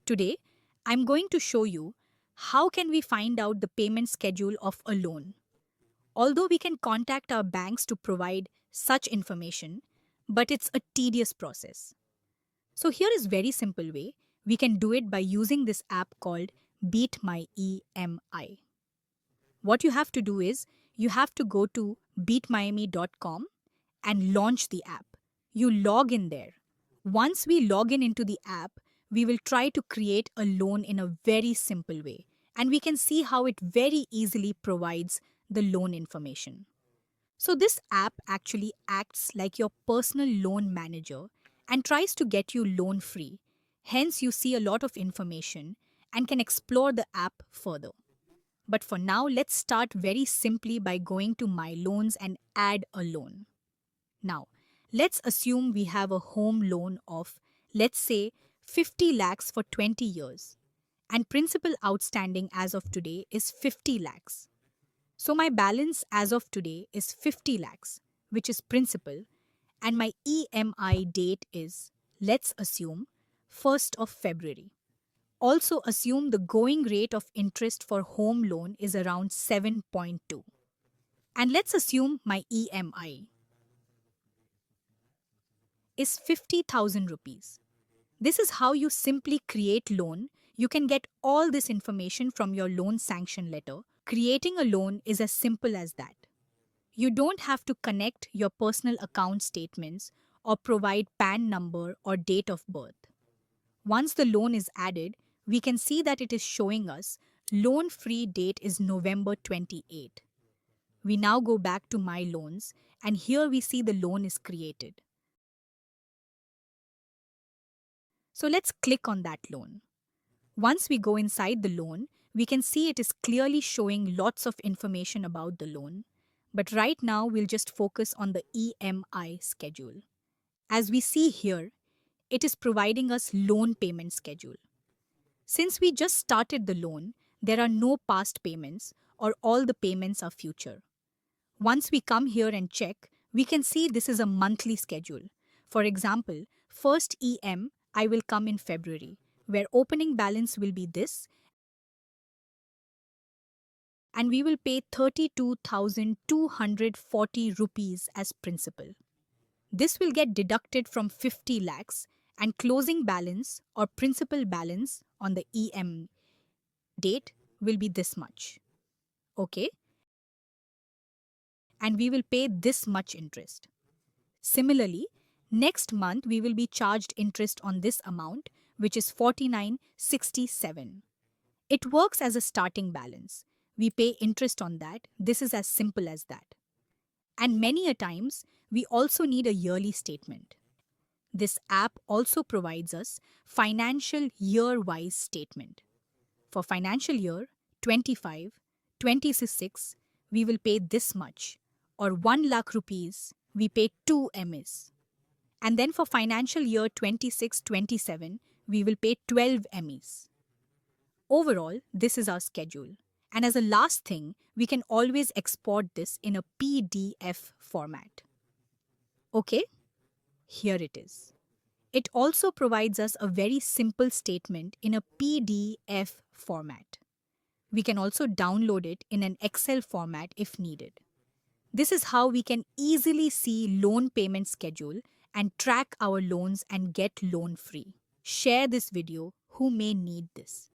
Today, I'm going to show you how can we find out the payment schedule of a loan. Although we can contact our banks to provide such information, but it's a tedious process. So here is very simple way. We can do it by using this app called Beat My EMI. What you have to do is you have to go to beatmiami.com and launch the app. You log in there. Once we log in into the app, we will try to create a loan in a very simple way. And we can see how it very easily provides the loan information. So this app actually acts like your personal loan manager and tries to get you loan free. Hence, you see a lot of information and can explore the app further. But for now, let's start very simply by going to My Loans and add a loan. Now, let's assume we have a home loan of, let's say, 50 lakhs for 20 years. And principal outstanding as of today is 50 lakhs. So my balance as of today is 50 lakhs, which is principal, and my EMI date is, let's assume, 1st of February. Also assume the going rate of interest for home loan is around 7.2. And let's assume my EMI is 50,000 rupees. This is how you simply create loan. You can get all this information from your loan sanction letter. Creating a loan is as simple as that. You don't have to connect your personal account statements or provide PAN number or date of birth. Once the loan is added, we can see that it is showing us loan free date is November 28. We now go back to My Loans and here we see the loan is created. So let's click on that loan. Once we go inside the loan, we can see it is clearly showing lots of information about the loan. But right now, we'll just focus on the EMI schedule. As we see here, it is providing us loan payment schedule. Since we just started the loan, there are no past payments or all the payments are future. Once we come here and check, we can see this is a monthly schedule. For example, first EM I will come in February, where opening balance will be this, and we will pay 32,240 rupees as principal. This will get deducted from 50 lakhs and closing balance or principal balance on the EM date will be this much. Okay? And we will pay this much interest. Similarly, next month we will be charged interest on this amount, which is 4967. It works as a starting balance. We pay interest on that. This is as simple as that. And many a times, we also need a yearly statement. This app also provides us financial year-wise statement. For financial year 25, 26, we will pay this much, or 1 lakh rupees, we pay 2 MEs. And then for financial year 26, 27, we will pay 12 MEs. Overall, this is our schedule. And as a last thing, we can always export this in a PDF format. Okay, here it is. It also provides us a very simple statement in a PDF format. We can also download it in an Excel format if needed. This is how we can easily see loan payment schedule and track our loans and get loan free. Share this video who may need this.